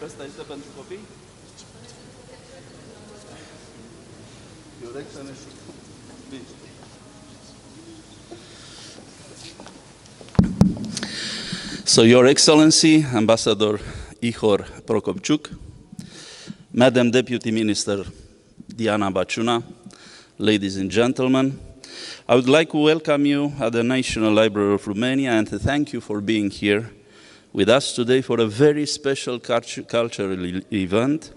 Ăsta este pentru copii? Your Excellency. So, Your Excellency, Ambassador Ihor Prokopchuk, Madam Deputy Minister Diana Bacuna, ladies and gentlemen, I would like to welcome you at the National Library of Romania and to thank you for being here with us today for a very special cultural event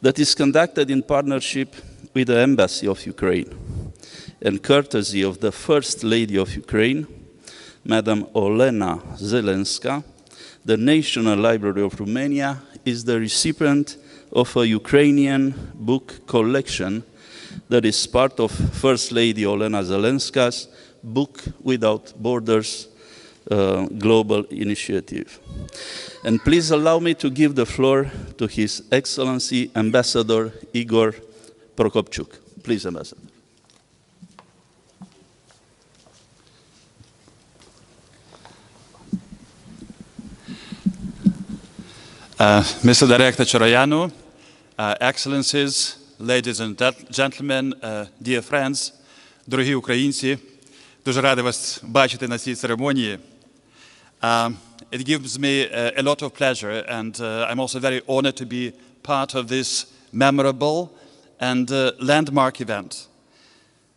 that is conducted in partnership with the Embassy of Ukraine and courtesy of the First Lady of Ukraine, Madam Olena Zelenska. The National Library of Romania is the recipient of a Ukrainian book collection that is part of First Lady Olena Zelenska's Book Without Borders global initiative. And please allow me to give the floor to His Excellency Ambassador Igor Prokopchuk. Please, Ambassador. Mr. Director Cioroianu, Excellencies, ladies and gentlemen, dear friends, дорогі українці, дуже радий вас бачити на цій церемонії. It gives me a lot of pleasure and I'm also very honored to be part of this memorable and landmark event,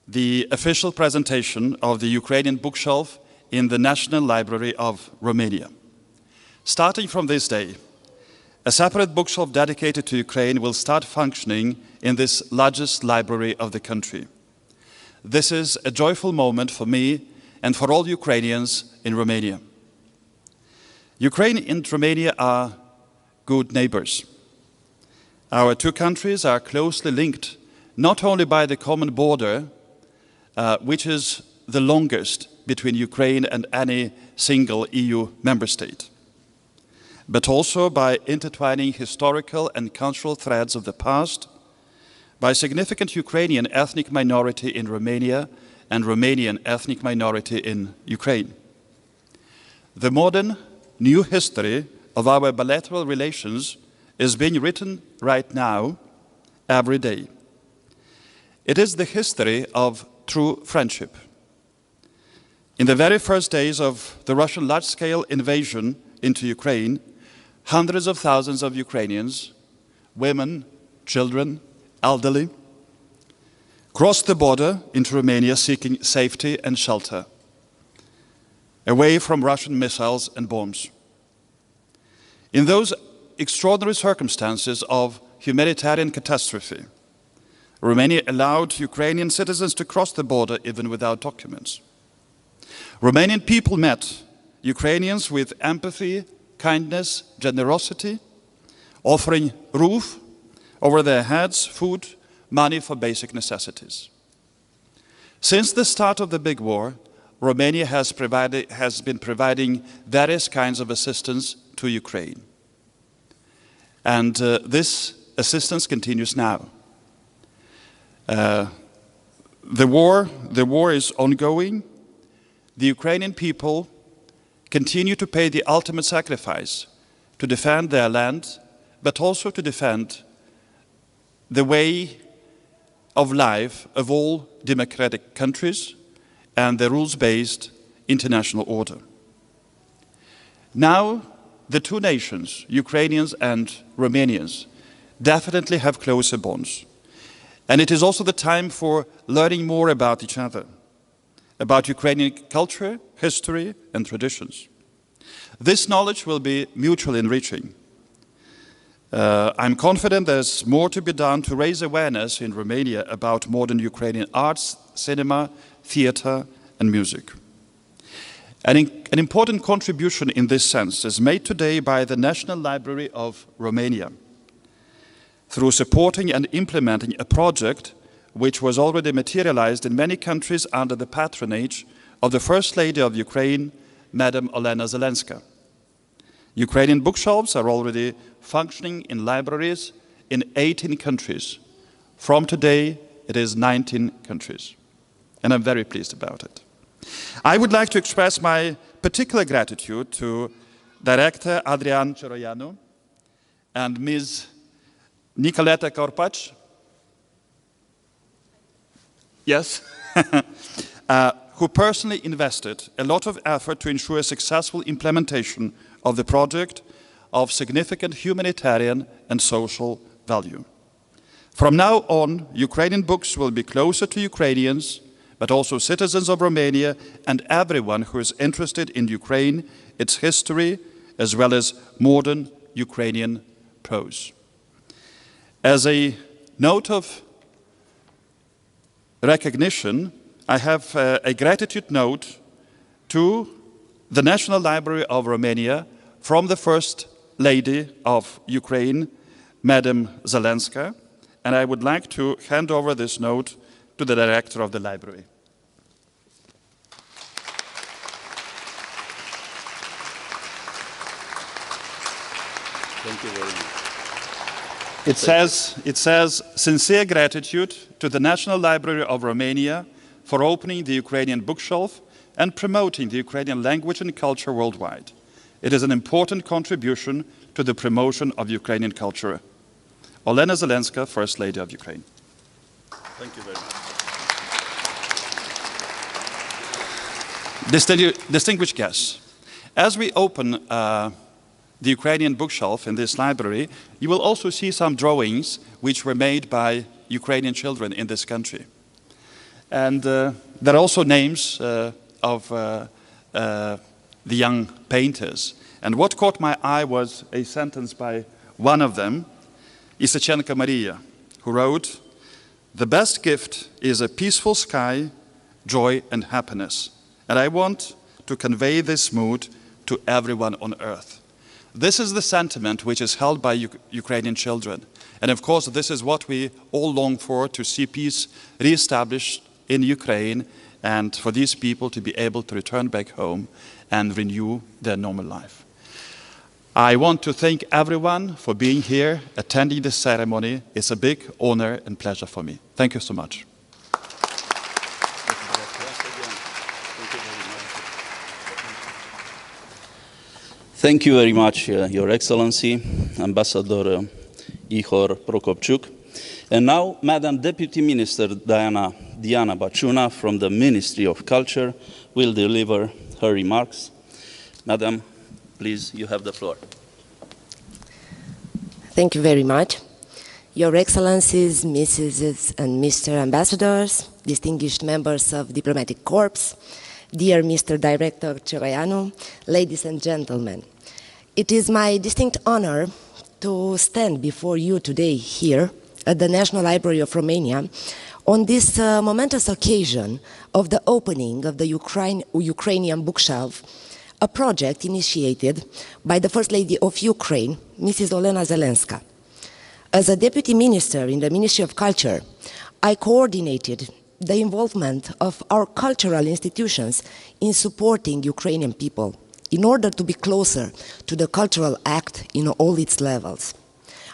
the official presentation of the Ukrainian bookshelf in the National Library of Romania. Starting from this day, a separate bookshelf dedicated to Ukraine will start functioning in this largest library of the country. This is a joyful moment for me and for all Ukrainians in Romania. Ukraine and Romania are good neighbors. Our two countries are closely linked not only by the common border, which is the longest between Ukraine and any single EU member state, but also by intertwining historical and cultural threads of the past, by significant Ukrainian ethnic minority in Romania and Romanian ethnic minority in Ukraine. The modern, new history of our bilateral relations is being written right now, every day. It is the history of true friendship. In the very first days of the Russian large-scale invasion into Ukraine, hundreds of thousands of Ukrainians, women, children, elderly, crossed the border into Romania seeking safety and shelter, away from Russian missiles and bombs. In those extraordinary circumstances of humanitarian catastrophe, Romania allowed Ukrainian citizens to cross the border even without documents. Romanian people met Ukrainians with empathy, kindness, generosity, offering roof over their heads, food, money for basic necessities. Since the start of the big war, Romania has been providing various kinds of assistance to Ukraine. And this assistance continues now. The war is ongoing. The Ukrainian people continue to pay the ultimate sacrifice to defend their land, but also to defend the way of life of all democratic countries and the rules-based international order. Now, the two nations, Ukrainians and Romanians, definitely have closer bonds. And it is also the time for learning more about each other, about Ukrainian culture, history, and traditions. This knowledge will be mutually enriching. I'm confident there's more to be done to raise awareness in Romania about modern Ukrainian arts, cinema, theater, and music. An important contribution in this sense is made today by the National Library of Romania through supporting and implementing a project which was already materialized in many countries under the patronage of the First Lady of Ukraine, Madam Olena Zelenska. Ukrainian bookshelves are already functioning in libraries in 18 countries. From today, it is 19 countries. And I'm very pleased about it. I would like to express my particular gratitude to Director Andrei Cioroianu and Ms. Nicoleta Karpac, yes, who personally invested a lot of effort to ensure a successful implementation of the project of significant humanitarian and social value. From now on, Ukrainian books will be closer to Ukrainians, but also citizens of Romania and everyone who is interested in Ukraine, its history, as well as modern Ukrainian prose. As a note of recognition, I have a gratitude note to the National Library of Romania from the First Lady of Ukraine, Madam Zelenska, and I would like to hand over this note to the director of the library. Thank you very much. It says, sincere gratitude to the National Library of Romania for opening the Ukrainian bookshelf and promoting the Ukrainian language and culture worldwide. It is an important contribution to the promotion of Ukrainian culture. Olena Zelenska, First Lady of Ukraine. Thank you very much. Distinguished guests, as we open the Ukrainian bookshelf in this library, you will also see some drawings which were made by Ukrainian children in this country. And there are also names of the young painters. And what caught my eye was a sentence by one of them, Isachenko Maria, who wrote, "The best gift is a peaceful sky, joy and happiness. And I want to convey this mood to everyone on earth." This is the sentiment which is held by Ukrainian children. And of course, this is what we all long for, to see peace reestablished in Ukraine and for these people to be able to return back home and renew their normal life. I want to thank everyone for being here, attending this ceremony. It's a big honor and pleasure for me. Thank you so much. Thank you very much, Your Excellency, Ambassador Ihor Prokopchuk. And now, Madam Deputy Minister Diana Bacuna from the Ministry of Culture will deliver her remarks. Madam, please, you have the floor. Thank you very much. Your Excellencies, Mrs. and Mr. Ambassadors, distinguished members of Diplomatic Corps, dear Mr. Director Cioroianu, ladies and gentlemen. It is my distinct honor to stand before you today here at the National Library of Romania on this momentous occasion of the opening of the Ukrainian bookshelf, a project initiated by the First Lady of Ukraine, Mrs. Olena Zelenska. As a Deputy Minister in the Ministry of Culture, I coordinated the involvement of our cultural institutions in supporting Ukrainian people in order to be closer to the cultural act in all its levels.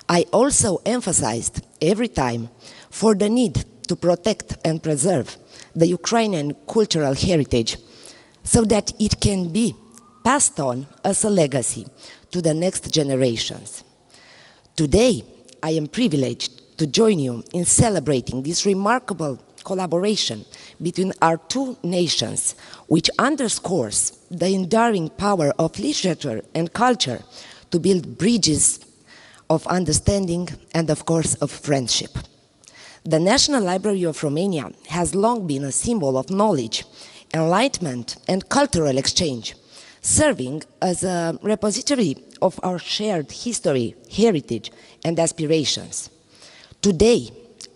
I also emphasized every time for the need to protect and preserve the Ukrainian cultural heritage so that it can be passed on as a legacy to the next generations. Today, I am privileged to join you in celebrating this remarkable collaboration between our two nations, which underscores the enduring power of literature and culture to build bridges of understanding and, of course, of friendship. The National Library of Romania has long been a symbol of knowledge, enlightenment, and cultural exchange, serving as a repository of our shared history, heritage, and aspirations. Today,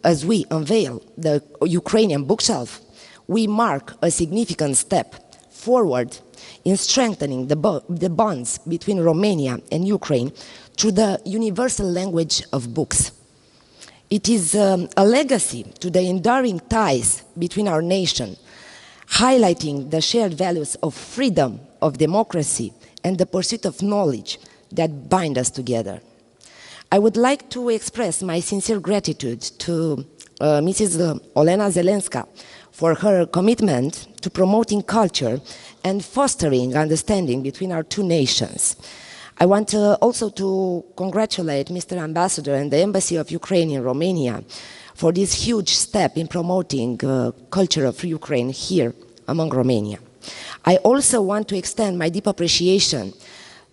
as we unveil the Ukrainian bookshelf, we mark a significant step forward in strengthening the bonds between Romania and Ukraine through the universal language of books. It is a legacy to the enduring ties between our nations, highlighting the shared values of freedom, of democracy, and the pursuit of knowledge that bind us together. I would like to express my sincere gratitude to Mrs. Olena Zelenska for her commitment to promoting culture and fostering understanding between our two nations. I want also to congratulate Mr. Ambassador and the Embassy of Ukraine in Romania for this huge step in promoting culture of Ukraine here among Romania. I also want to extend my deep appreciation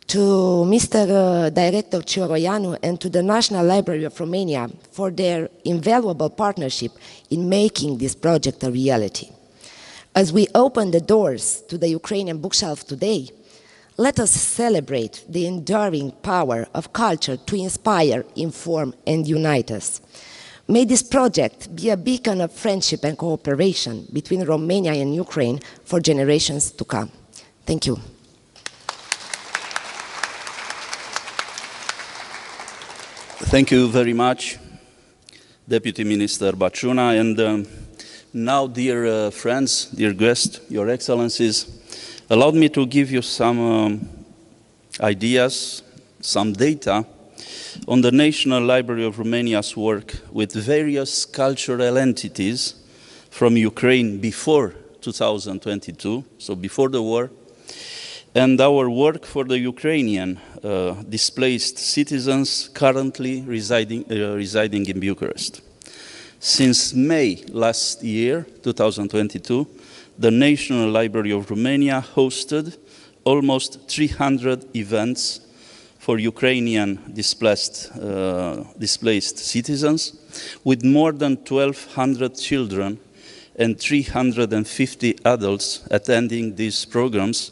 to Mr. Director Cioroianu and to the National Library of Romania for their invaluable partnership in making this project a reality. As we open the doors to the Ukrainian bookshelf today, let us celebrate the enduring power of culture to inspire, inform, and unite us. May this project be a beacon of friendship and cooperation between Romania and Ukraine for generations to come. Thank you. Thank you very much, Deputy Minister Băciuna. And now, dear friends, dear guests, Your Excellencies, allow me to give you some ideas, some data on the National Library of Romania's work with various cultural entities from Ukraine before 2022, so before the war, and our work for the Ukrainian displaced citizens currently residing in Bucharest. Since May last year, 2022, the National Library of Romania hosted almost 300 events for Ukrainian displaced citizens, with more than 1,200 children and 350 adults attending these programs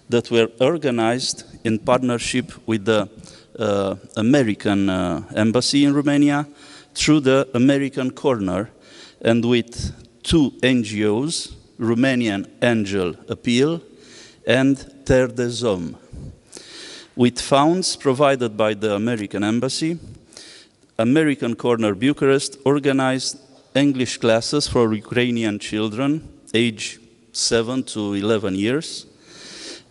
that were organized in partnership with the American Embassy in Romania through the American Corner and with two NGOs, Romanian Angel Appeal and Terre des Hommes. With funds provided by the American Embassy, American Corner Bucharest organized English classes for Ukrainian children aged 7 to 11 years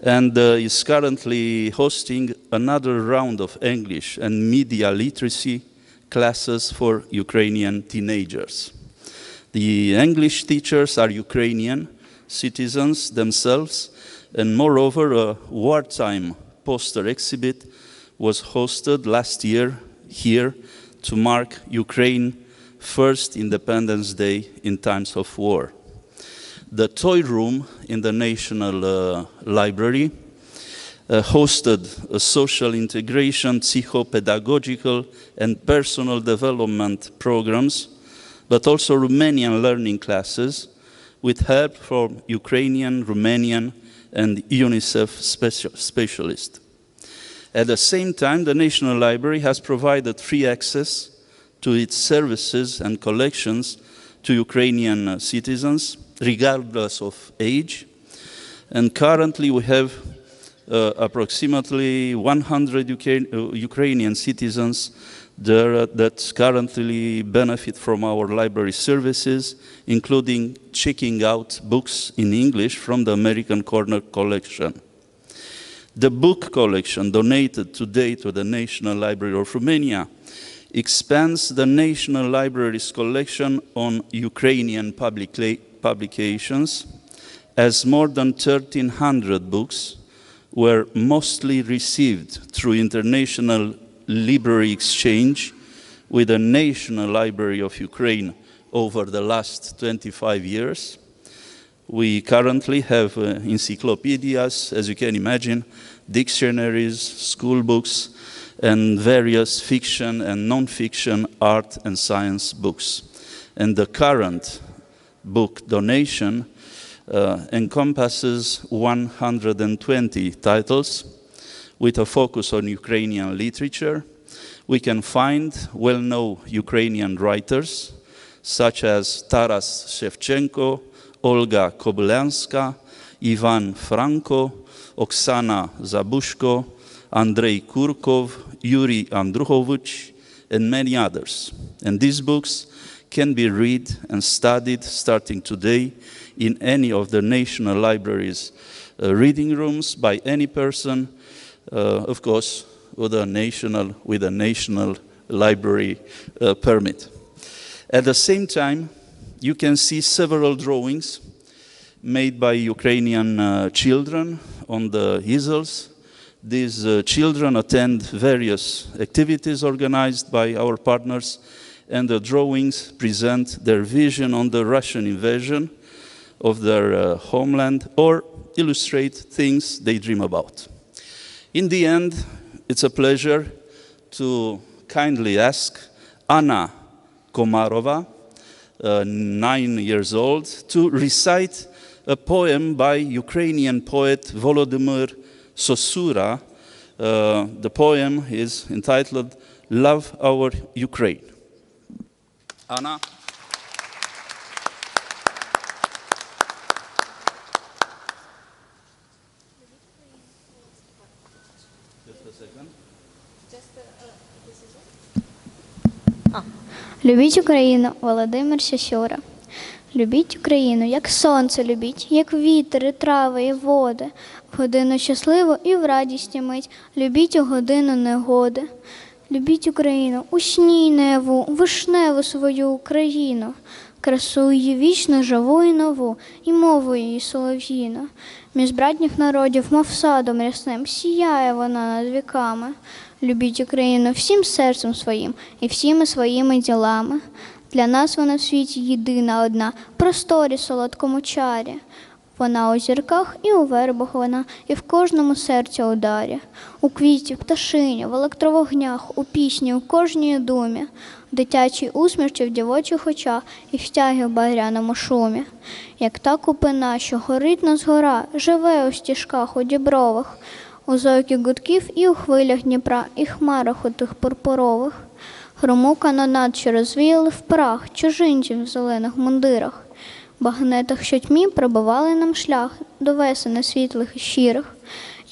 and is currently hosting another round of English and media literacy classes for Ukrainian teenagers. The English teachers are Ukrainian citizens themselves, and moreover, a wartime poster exhibit was hosted last year here to mark Ukraine's first Independence Day in times of war. The toy room in the National Library hosted a social integration, psychopedagogical and personal development programs, but also Romanian learning classes with help from Ukrainian, Romanian and UNICEF specialists. At the same time, the National Library has provided free access to its services and collections to Ukrainian citizens, regardless of age. And currently we have approximately 100 Ukrainian citizens there that currently benefit from our library services, including checking out books in English from the American Corner collection. The book collection donated today to the National Library of Romania expands the National Library's collection on Ukrainian publications, as more than 1,300 books were mostly received through international library exchange with the National Library of Ukraine over the last 25 years. We currently have encyclopedias, as you can imagine, dictionaries, school books, and various fiction and non-fiction art and science books. And the current book donation encompasses 120 titles with a focus on Ukrainian literature. We can find well-known Ukrainian writers such as Taras Shevchenko, Olga Kobîleanska, Ivan Franko, Oksana Zabușko, Andrei Kurkov, Iuri Andrihovîci, and many others. And these books can be read and studied starting today in any of the National Library's reading rooms by any person, of course, with a national library permit. At the same time, you can see several drawings made by Ukrainian children on the easels. These children attend various activities organized by our partners, and the drawings present their vision on the Russian invasion of their homeland or illustrate things they dream about. In the end, it's a pleasure to kindly ask Anna Komarova, 9 years old, to recite a poem by Ukrainian poet Volodymyr Sosura. The poem is entitled Love Our Ukraine. Anna. Just a second. Любіть Україну, Володимир Сосюра. Любіть Україну, як сонце любіть, як вітер, і трави, і води. В годину щасливу і в радісні мить, любіть у годину негоди. Любіть Україну, у сні й наяву, вишневу свою Україну, красу її вічно живу і нову, і мову її солов'їну. Між братніх народів, мов садом рясним, сіяє вона над віками. Любіть Україну всім серцем своїм і всіми своїми ділами. Для нас вона в світі єдина одна, в просторі солодкому чарі. Вона у зірках і у вербах вона, і в кожному серці ударі. У квіті, в пташині, в електровогнях, у пісні, у кожній думі, в дитячій усмішці, в дівочих очах і в стягі в багряному шумі. Як та купина, що горить на згора, живе у стіжках, у дібровах, у зойкі гудків і у хвилях Дніпра, і хмарах у тих пурпурових. Грому канонад, що розвіяли в прах чужинців в зелених мундирах. В багнетах, що тьмі, пробивали нам шлях до весени світлих і щирих.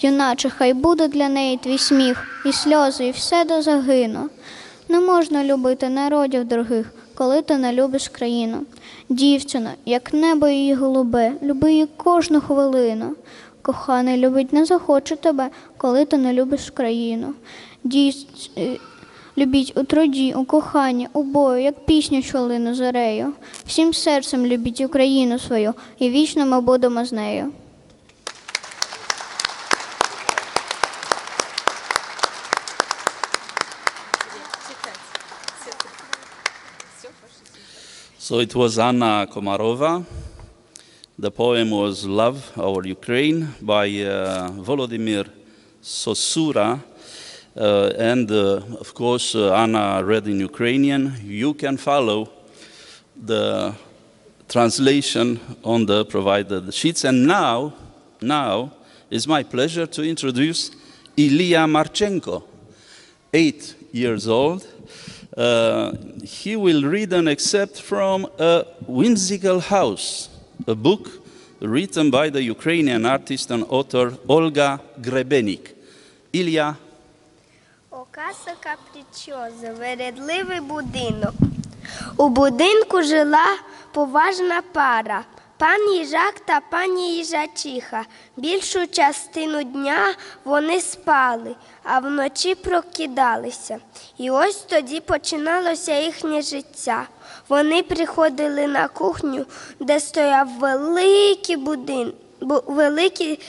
Юначе, хай буде для неї твій сміх, і сльози, і все до загину. Не можна любити народів дорогих, коли ти не любиш країну. Дівчино, як небо її голубе, люби її кожну хвилину. Коханий любить не захоче тебе, коли ти не любиш країну. Любіть у труді, у коханні, у бою, як пісню, що лине зорею. Всім серцем любіть Україну свою, і вічно ми будемо з нею. So it was Anna Komarova. The poem was Love Our Ukraine by Volodymyr Sosura. Of course, Anna read in Ukrainian. You can follow the translation on the provided sheets. And now it's my pleasure to introduce Ilya Marchenko, 8 years old. He will read an excerpt from A Whimsical House, a book written by the Ukrainian artist and author Olga Kobîleanska. Ilya. Оказа капричоза, вередливий будинок. У будинку жила поважна пара, пан їжак та пані їжачиха. Більшу частину дня вони спали, а вночі прокидалися. І ось тоді починалося їхнє життя. Вони приходили на кухню, де стояв великий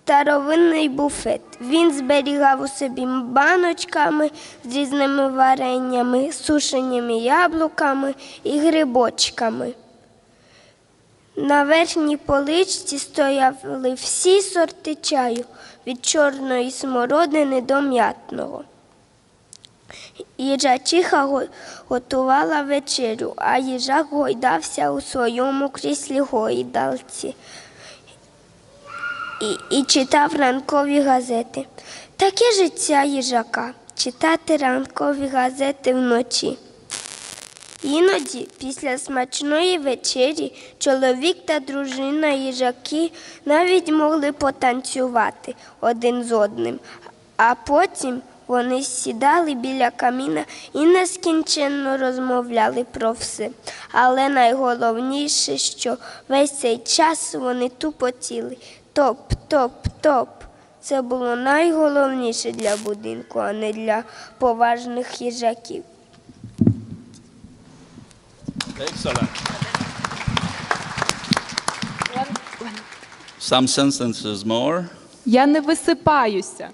старовинний буфет. Він зберігав у собі баночками з різними вареннями, сушеними яблуками і грибочками. На верхній поличці стояли всі сорти чаю, від чорної смородини до м'ятного. Їжачиха готувала вечерю, а їжак гойдався у своєму кріслі гойдалці і читав ранкові газети. Таке життя їжака – читати ранкові газети вночі. Іноді, після смачної вечері, чоловік та дружина їжаки навіть могли потанцювати один з одним, а потім вони сідали біля каміна і нескінченно розмовляли про все. Але найголовніше, що весь цей час вони тупотіли. Топ, топ, топ. Це було найголовніше для будинку, а не для поважних їжаків. Excellent. Some sentences more. Я не висипаюся.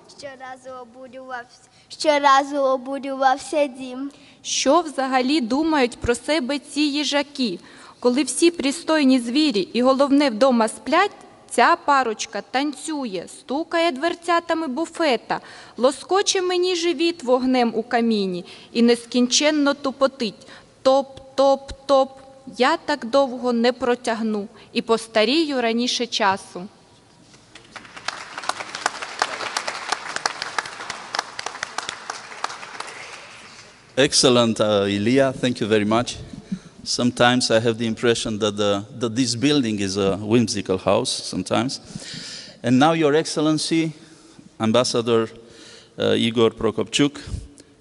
Щоразу обурювався дім. Що взагалі думають про себе ці їжаки? Коли всі пристойні звірі і головне вдома сплять, ця парочка танцює, стукає дверцятами буфета, лоскоче мені живіт вогнем у каміні і нескінченно тупотить. Топ, топ, топ. Я так довго не протягну і постарію раніше часу. Excellent, Ilya. Thank you very much. Sometimes I have the impression that this building is a whimsical house, sometimes. And now, Your Excellency, Ambassador Igor Prokopchuk,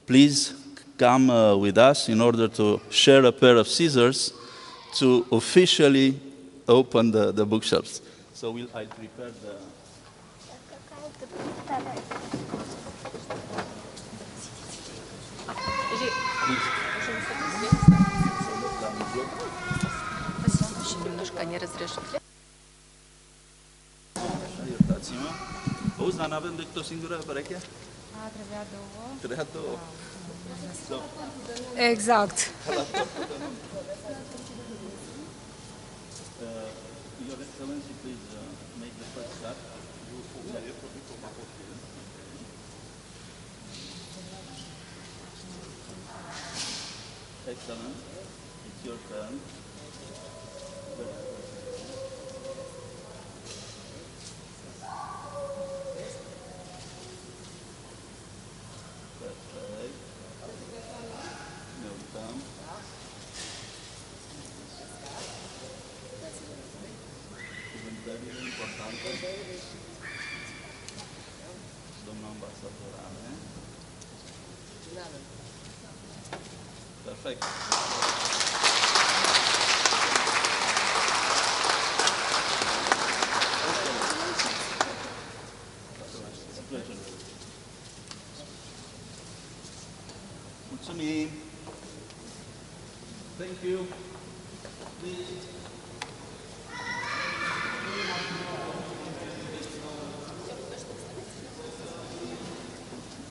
please come with us in order to share a pair of scissors to officially open the bookshelves. So I'll prepare the... Iertați-mă. Auzi, dar n-avem decât o singură pereche? Trebuia două. Trebuia două. Exact. Your Excellency, please make the first start. Excellent. It's your turn. Doamna ambasador, perfect. Mulțumim. Thank you. Please.